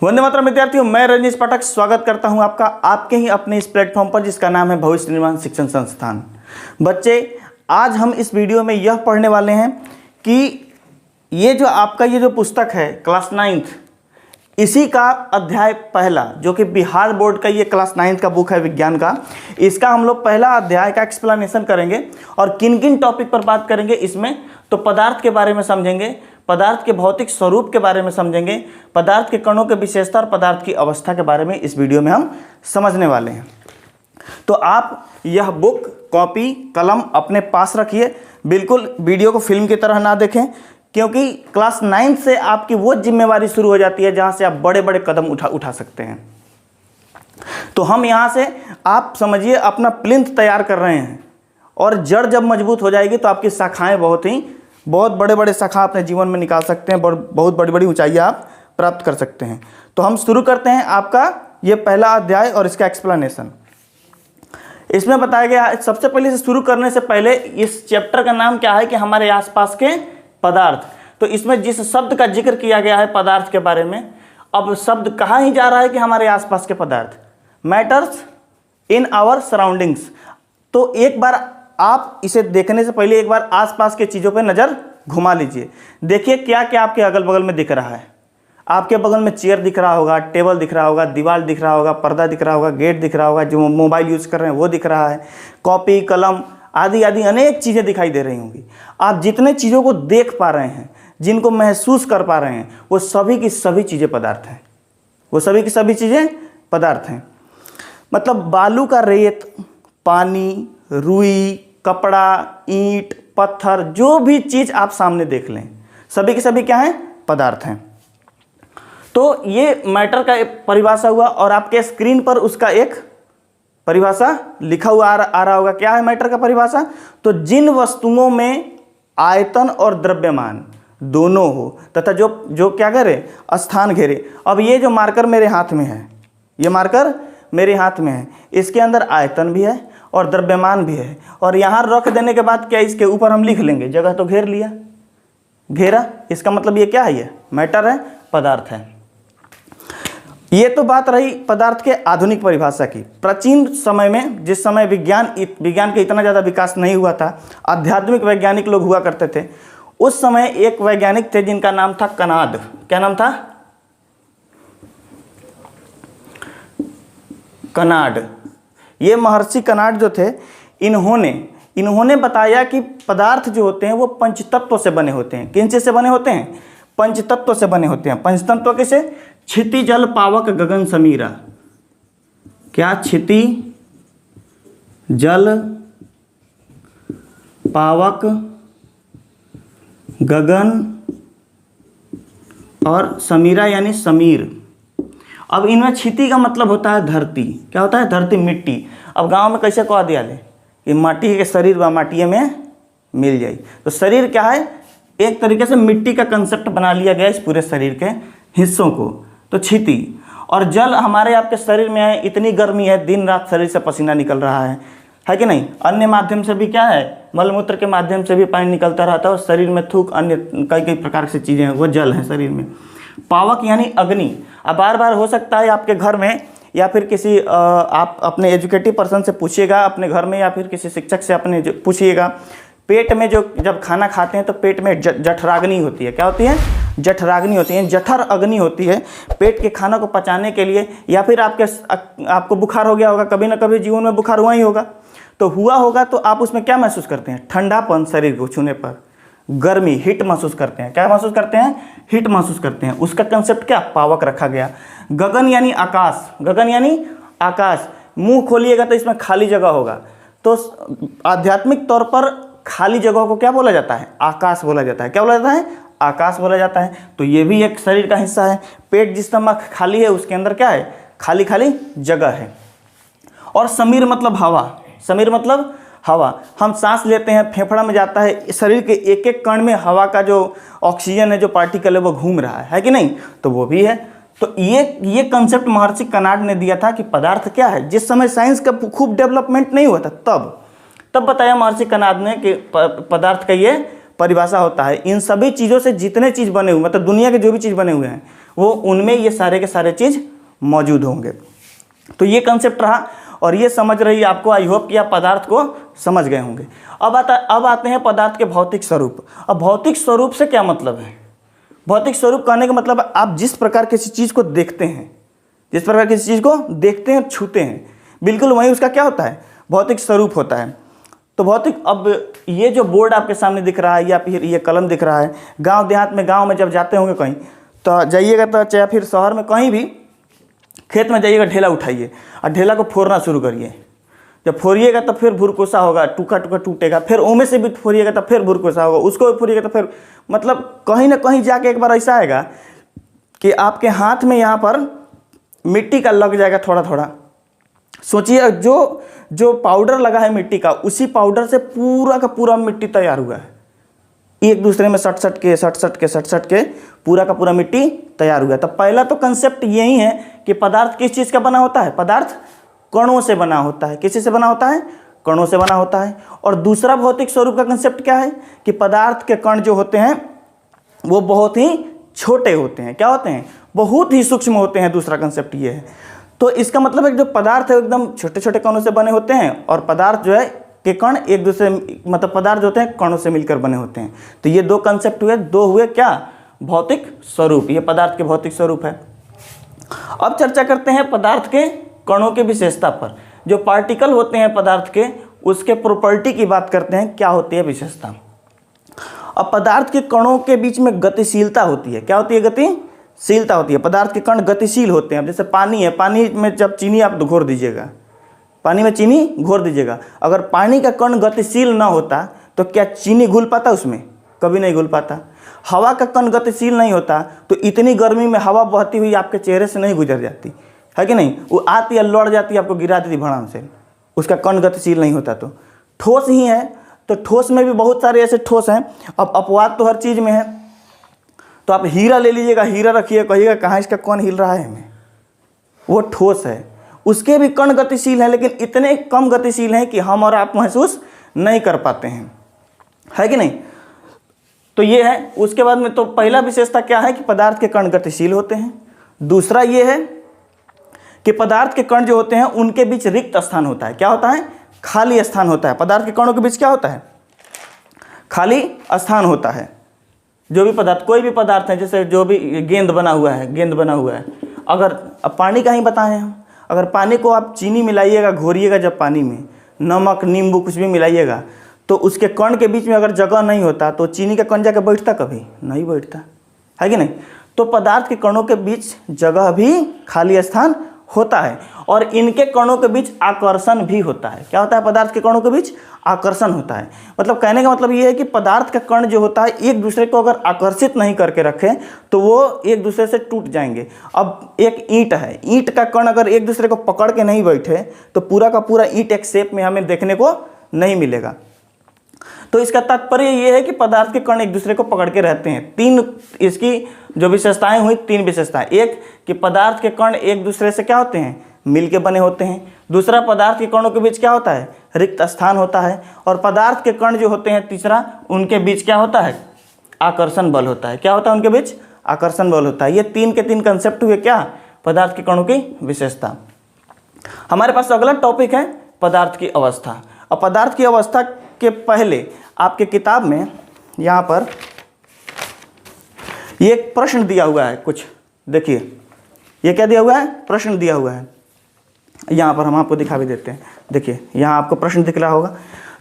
वंदे मातरम विद्यार्थियों, मैं रजनीश पाठक स्वागत करता हूं आपका आपके ही अपने इस प्लेटफॉर्म पर जिसका नाम है भविष्य निर्माण शिक्षण संस्थान। बच्चे, आज हम इस वीडियो में यह पढ़ने वाले हैं कि ये जो आपका ये जो पुस्तक है क्लास 9th, इसी का अध्याय पहला जो कि बिहार बोर्ड का ये क्लास 9th का बुक है विज्ञान का, इसका हम लोग पहला अध्याय का एक्सप्लेनेशन करेंगे और किन किन टॉपिक पर बात करेंगे इसमें। तो पदार्थ के बारे में समझेंगे, पदार्थ के भौतिक स्वरूप के बारे में समझेंगे, पदार्थ के कणों के विशेषता और पदार्थ की अवस्था के बारे में इस वीडियो में हम समझने वाले हैं। तो आप यह बुक कॉपी कलम अपने पास रखिए, बिल्कुल वीडियो को फिल्म की तरह ना देखें, क्योंकि क्लास 9 से आपकी वो जिम्मेवारी शुरू हो जाती है जहां से आप बड़े बड़े कदम उठा सकते हैं। तो हम यहां से, आप समझिए, अपना प्लिंथ तैयार कर रहे हैं और जड़ जब मजबूत हो जाएगी तो आपकी शाखाएं बहुत बड़े बड़े शाखा अपने जीवन में निकाल सकते हैं, बहुत बड़ी बड़ी ऊंचाइयां आप प्राप्त कर सकते हैं। तो हम शुरू करते हैं आपका ये पहला अध्याय और इसका एक्सप्लेनेशन। इसमें बताया गया है, सबसे पहले से शुरू करने से पहले इस चैप्टर का नाम क्या है कि हमारे आसपास के पदार्थ। तो इसमें जिस शब्द का जिक्र किया गया है पदार्थ के बारे में, अब शब्द कहाँ ही जा रहा है कि हमारे आसपास के पदार्थ, मैटर्स इन आवर सराउंडिंग्स। तो एक बार आप इसे देखने से पहले एक बार आसपास के चीज़ों पर नज़र घुमा लीजिए। देखिए क्या क्या आपके अगल बगल में दिख रहा है। आपके बगल में चेयर दिख रहा होगा, टेबल दिख रहा होगा, दीवार दिख रहा होगा, पर्दा दिख रहा होगा, गेट दिख रहा होगा, जो मोबाइल यूज़ कर रहे हैं वो दिख रहा है, कॉपी कलम आदि आदि अनेक चीज़ें दिखाई दे रही होंगी। आप जितने चीज़ों को देख पा रहे हैं, जिनको महसूस कर पा रहे हैं, वो सभी की सभी चीज़ें पदार्थ हैं। वो सभी की सभी चीज़ें पदार्थ हैं। मतलब बालू का रेत, पानी, रुई, कपड़ा, ईंट, पत्थर, जो भी चीज़ आप सामने देख लें, सभी के सभी क्या हैं? पदार्थ हैं। तो ये मैटर का परिभाषा हुआ और आपके स्क्रीन पर उसका एक परिभाषा लिखा हुआ आ रहा होगा। क्या है मैटर का परिभाषा? तो जिन वस्तुओं में आयतन और द्रव्यमान दोनों हो तथा जो क्या करे, स्थान घेरे। अब ये जो मार्कर मेरे हाथ में है, ये मार्कर मेरे हाथ में है, इसके अंदर आयतन भी है और द्रव्यमान भी है, और यहाँ रख देने के बाद क्या इसके ऊपर हम लिख लेंगे, जगह तो घेर लिया, घेरा, इसका मतलब ये क्या है? ये मैटर है, पदार्थ है। ये तो बात रही पदार्थ के आधुनिक परिभाषा की। प्राचीन समय में, जिस समय विज्ञान के इतना ज़्यादा विकास नहीं हुआ था, आध्यात्मिक वैज्ञानिक लोग हुआ करते थे, उस समय एक वैज्ञानिक थे जिनका नाम था कनाड। क्या नाम था? कनाड। ये महर्षि कनाड जो थे, इन्होंने बताया कि पदार्थ जो होते हैं वो पंचतत्व से बने होते हैं। किन चीज से बने होते हैं? पंचतत्व से बने होते हैं। पंचतत्व कैसे? क्षिति जल पावक गगन समीरा। क्या? क्षिति जल पावक गगन और समीरा यानी समीर। अब इनमें क्षिति का मतलब होता है धरती। क्या होता है? धरती, मिट्टी। अब गांव में कैसे कह दिया ले कि माटी के शरीर व माटिए में मिल जाए। तो शरीर क्या है? एक तरीके से मिट्टी का कंसेप्ट बना लिया गया इस पूरे शरीर के हिस्सों को। तो क्षिति और जल हमारे आपके शरीर में है, इतनी गर्मी है, दिन रात शरीर से पसीना निकल रहा है कि नहीं? अन्य माध्यम से भी क्या है? मलमूत्र के माध्यम से भी पानी निकलता रहता है और शरीर में थूक, अन्य कई प्रकार से चीज़ें हैं, वो जल है शरीर में। पावक यानी अग्नि। अब बार बार हो सकता है आपके घर में या फिर किसी आप अपने एजुकेटिव पर्सन से पूछिएगा अपने घर में, या फिर किसी शिक्षक से अपने पूछिएगा, पेट में जब खाना खाते हैं तो पेट में जठराग्नि होती है। क्या होती है? जठराग्नि होती है, जठर अग्नि होती है पेट के खाना को पचाने के लिए। या फिर आपको बुखार हो गया होगा, कभी ना कभी जीवन में बुखार हुआ ही होगा। तो हुआ होगा तो आप उसमें क्या महसूस करते हैं? ठंडापन, शरीर को छूने पर गर्मी, हीट महसूस करते हैं। क्या महसूस करते हैं? हीट महसूस करते हैं। उसका कंसेप्ट क्या? पावक रखा गया। गगन यानी आकाश। गगन यानी आकाश। मुंह खोलिएगा तो इसमें खाली जगह होगा। तो आध्यात्मिक तौर पर खाली जगह को क्या बोला जाता है? आकाश बोला जाता है। क्या बोला जाता है? आकाश बोला जाता है। तो ये भी एक शरीर का हिस्सा है। पेट जिस समय खाली है उसके अंदर क्या है? खाली खाली जगह है। और समीर मतलब हवा। समीर मतलब हवा। हम सांस लेते हैं, फेफड़ा में जाता है, शरीर के एक एक कण में हवा का जो ऑक्सीजन है, जो पार्टिकल है, वो घूम रहा है कि नहीं? तो वो भी है। तो ये कंसेप्ट महर्षि कनाड ने दिया था कि पदार्थ क्या है। जिस समय साइंस का खूब डेवलपमेंट नहीं हुआ था तब बताया महर्षि कनाड ने कि पदार्थ का ये परिभाषा होता है। इन सभी चीज़ों से जितने चीज़ बने हुए, मतलब दुनिया के जो भी चीज़ बने हुए हैं, वो उनमें ये सारे के सारे चीज़ मौजूद होंगे। तो ये कंसेप्ट रहा और ये समझ रही है आपको। आई होप कि आप पदार्थ को समझ गए होंगे। अब आते हैं पदार्थ के भौतिक स्वरूप। अब भौतिक स्वरूप से क्या मतलब है? भौतिक स्वरूप कहने का मतलब आप जिस प्रकार किसी चीज़ को देखते हैं, जिस प्रकार किसी चीज़ को देखते हैं, छूते हैं, बिल्कुल वही उसका क्या होता है? भौतिक स्वरूप होता है। तो भौतिक, अब ये जो बोर्ड आपके सामने दिख रहा है या फिर ये कलम दिख रहा है, गांव देहात में, गांव में जब जाते होंगे कहीं तो जाइएगा, तो चाहे फिर शहर में कहीं भी खेत में जाइएगा, ढेला उठाइए और ढेला को फोड़ना शुरू करिए। जब फोड़िएगा तो फिर भुरकोसा होगा, टुका टुका टूटेगा, फिर ओमे से भी फोड़िएगा तो फिर भुरकोसा होगा, उसको भी फोड़िएगा तो फिर, मतलब कहीं ना कहीं जाके एक बार ऐसा आएगा कि आपके हाथ में यहाँ पर मिट्टी का लग जाएगा थोड़ा थोड़ा। सोचिए जो पाउडर लगा है मिट्टी का, उसी पाउडर से पूरा का पूरा मिट्टी तैयार हुआ है। एक दूसरे में सट सट के पूरा का पूरा मिट्टी तैयार हुआ है। तो पहला तो कंसेप्ट यही है कि पदार्थ किस चीज़ का बना होता है? पदार्थ कणों से बना होता है। किसी से बना होता है? कणों से बना होता है। और दूसरा भौतिक स्वरूप का कंसेप्ट क्या है कि पदार्थ के कण जो होते हैं वो बहुत ही छोटे होते हैं। क्या होते हैं? बहुत ही सूक्ष्म होते हैं। दूसरा कंसेप्ट ये है। तो इसका मतलब है कि जो पदार्थ है एकदम छोटे छोटे कणों से बने होते हैं और पदार्थ जो है के कण एक दूसरे, मतलब पदार्थ जो होते हैं कणों से मिलकर बने होते हैं। तो ये दो कंसेप्ट हुए, दो हुए क्या? भौतिक स्वरूप। ये पदार्थ के भौतिक स्वरूप है। अब चर्चा करते हैं पदार्थ के कणों के विशेषता पर। जो पार्टिकल होते हैं पदार्थ के, उसके प्रॉपर्टी की बात करते हैं, क्या होती है विशेषता। अब पदार्थ के कणों के बीच में गतिशीलता होती है। क्या होती है? गतिशीलता होती है। पदार्थ के कण गतिशील होते हैं। अब जैसे पानी है, पानी में जब चीनी आप घोर दीजिएगा, पानी में चीनी घोर दीजिएगा, अगर पानी का कण गतिशील ना होता तो क्या चीनी घुल पाता? उसमें कभी नहीं घुल पाता। हवा का कण गतिशील नहीं होता तो इतनी गर्मी में हवा बहती हुई आपके चेहरे से नहीं गुजर जाती है कि नहीं? वो आती है, लौट जाती है, आपको गिरा देती भड़ाम से। उसका कण गतिशील नहीं होता। तो ठोस ही है, तो ठोस में भी बहुत सारे ऐसे ठोस हैं। अब अपवाद तो हर चीज़ में है। तो आप हीरा ले लीजिएगा, हीरा रखिए, कहिएगा कहाँ इसका कण हिल रहा है हमें, वो ठोस है। उसके भी कण गतिशील हैं, लेकिन इतने कम गतिशील हैं कि हम और आप महसूस नहीं कर पाते हैं, है कि नहीं? तो ये है। उसके बाद में तो पहला विशेषता क्या है कि पदार्थ के कण गतिशील होते हैं। दूसरा ये है कि पदार्थ के कण जो होते हैं उनके बीच रिक्त स्थान होता है। क्या होता है? खाली स्थान होता है। पदार्थ के कणों के बीच क्या होता है? खाली स्थान होता है। जो भी पदार्थ, कोई भी पदार्थ है, जैसे जो भी गेंद बना हुआ है, अगर अब पानी का ही बताएं हम, अगर पानी को आप चीनी मिलाइएगा, घोरिएगा, जब पानी में नमक, नींबू कुछ भी मिलाइएगा, तो उसके कण के बीच में अगर जगह नहीं होता तो चीनी का कण जाकर बैठता? कभी नहीं बैठता, है कि नहीं? तो पदार्थ के कणों के बीच जगह भी, खाली स्थान होता है। और इनके कणों के बीच आकर्षण भी होता है। क्या होता है? पदार्थ के कणों के बीच आकर्षण होता है। मतलब कहने का मतलब ये है कि पदार्थ का कण जो होता है एक दूसरे को अगर आकर्षित नहीं करके रखे तो वो एक दूसरे से टूट जाएंगे। अब एक ईंट है, ईंट का कण अगर एक दूसरे को पकड़ के नहीं बैठे तो पूरा का पूरा ईंट एक शेप में हमें देखने को नहीं मिलेगा। तो इसका तात्पर्य ये है कि पदार्थ के कण एक दूसरे को पकड़ के रहते हैं। तीन इसकी जो विशेषताएं हुई, तीन विशेषताएं। एक कि पदार्थ के कण एक दूसरे से क्या होते हैं? मिलके बने होते हैं। दूसरा, पदार्थ के कणों के बीच क्या होता है? रिक्त स्थान होता है। और पदार्थ के कण जो होते हैं, तीसरा, उनके बीच क्या होता है? आकर्षण बल होता है। क्या होता है? उनके बीच आकर्षण बल होता है। ये तीन के तीन कंसेप्ट हुए क्या? पदार्थ के कणों की विशेषता। हमारे पास अगला टॉपिक है पदार्थ की अवस्था। और पदार्थ की अवस्था के पहले आपके किताब में यहाँ पर ये एक प्रश्न दिया हुआ है कुछ, देखिए ये क्या दिया हुआ है? प्रश्न दिया हुआ है। यहाँ पर हम आपको दिखा भी देते हैं। देखिए यहाँ आपको प्रश्न दिख रहा होगा।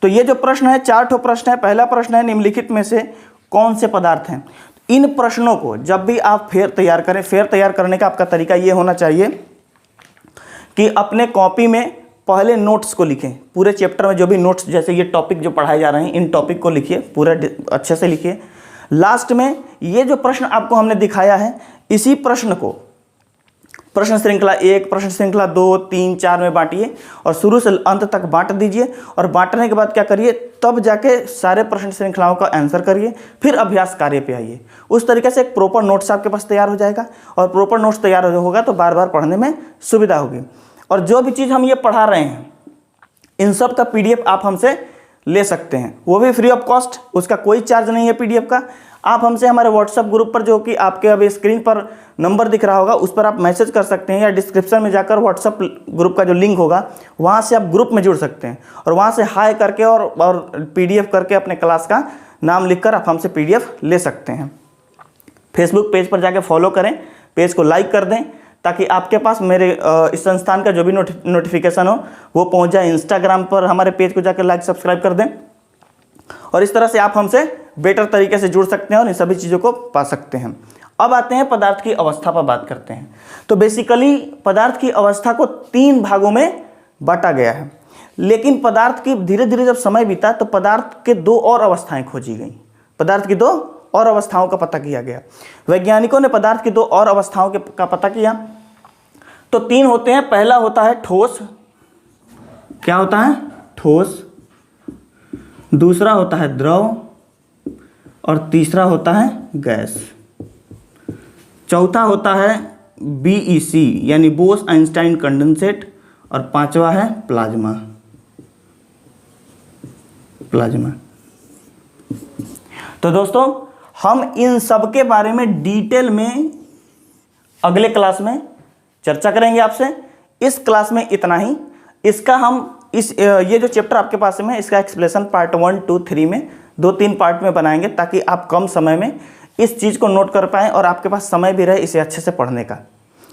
तो ये जो प्रश्न है, 4 ठो प्रश्न है। पहला प्रश्न है, निम्नलिखित में से कौन से पदार्थ हैं? इन प्रश्नों को जब भी आप फेर तैयार करें, फेर तैयार करने का आपका तरीका ये होना चाहिए कि अपने कॉपी में पहले नोट्स को लिखें। पूरे चैप्टर में जो भी नोट्स, जैसे ये टॉपिक जो पढ़ाए जा रहे हैं, इन टॉपिक को लिखिए, पूरा अच्छे से लिखिए। लास्ट में ये जो प्रश्न आपको हमने दिखाया है, इसी प्रश्न को प्रश्न श्रृंखला 1, प्रश्न श्रृंखला 2, 3, 4 में बांटिए और शुरू से अंत तक बांट दीजिए। और बांटने के बाद क्या करिए, तब जाके सारे प्रश्न श्रृंखलाओं का आंसर करिए, फिर अभ्यास कार्य पे आइए। उस तरीके से एक प्रॉपर नोट्स आपके पास तैयार हो जाएगा। और प्रॉपर नोट्स तैयार होगा तो बार बार पढ़ने में सुविधा होगी। और जो भी चीज़ हम ये पढ़ा रहे हैं, इन सब का PDF आप हमसे ले सकते हैं, वो भी फ्री ऑफ कॉस्ट, उसका कोई चार्ज नहीं है PDF का। आप हमसे हमारे व्हाट्सएप ग्रुप पर, जो कि आपके अभी स्क्रीन पर नंबर दिख रहा होगा, उस पर आप मैसेज कर सकते हैं, या डिस्क्रिप्शन में जाकर व्हाट्सएप ग्रुप का जो लिंक होगा वहाँ से आप ग्रुप में जुड़ सकते हैं, और वहाँ से हाई करके और PDF करके अपने क्लास का नाम लिखकर आप हमसे PDF ले सकते हैं। फेसबुक पेज पर जाके फॉलो करें, पेज को लाइक कर दें, ताकि आपके पास मेरे इस संस्थान का जो भी नोटिफिकेशन हो वो पहुंच जाए। इंस्टाग्राम पर हमारे पेज को जाकर लाइक सब्सक्राइब कर दें, और इस तरह से आप हमसे बेटर तरीके से जुड़ सकते हैं और इन सभी चीज़ों को पा सकते हैं। अब आते हैं पदार्थ की अवस्था पर बात करते हैं। तो बेसिकली पदार्थ की अवस्था को 3 भागों में बांटा गया है, लेकिन पदार्थ की धीरे धीरे जब समय बीता तो पदार्थ के 2 और अवस्थाएं खोजी गई, पदार्थ की 2 और अवस्थाओं का पता किया गया। वैज्ञानिकों ने पदार्थ की 2 और अवस्थाओं का पता किया। तो 3 होते हैं। पहला होता है ठोस, क्या होता है? ठोस। दूसरा होता है द्रव, और तीसरा होता है गैस। चौथा होता है BEC यानी बोस आइंस्टाइन कंडेंसेट, और पांचवा है प्लाज्मा। तो दोस्तों, हम इन सब के बारे में डिटेल में अगले क्लास में चर्चा करेंगे आपसे। इस क्लास में इतना ही। इसका हम ये जो चैप्टर आपके पास में, इसका एक्सप्लेनेशन पार्ट 1, 2, 3 में 2-3 पार्ट में बनाएंगे, ताकि आप कम समय में इस चीज़ को नोट कर पाएँ और आपके पास समय भी रहे इसे अच्छे से पढ़ने का।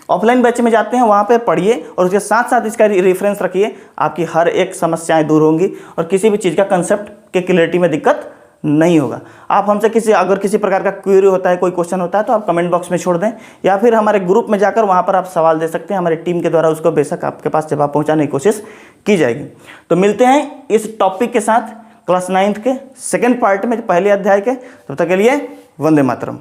ऑफलाइन बैच में जाते हैं, वहाँ पे पढ़िए और उसके साथ साथ इसका रेफरेंस रखिए, आपकी हर एक समस्याएं दूर होंगी और किसी भी चीज़ का कंसेप्ट के क्लियरिटी में दिक्कत नहीं होगा। आप हमसे अगर किसी प्रकार का क्वेरी होता है, कोई क्वेश्चन होता है, तो आप कमेंट बॉक्स में छोड़ दें, या फिर हमारे ग्रुप में जाकर वहाँ पर आप सवाल दे सकते हैं। हमारी टीम के द्वारा उसको बेशक आपके पास जवाब पहुँचाने की कोशिश की जाएगी। तो मिलते हैं इस टॉपिक के साथ क्लास 9th के सेकेंड पार्ट में, पहले अध्याय के। तब तक के लिए वंदे मातरम।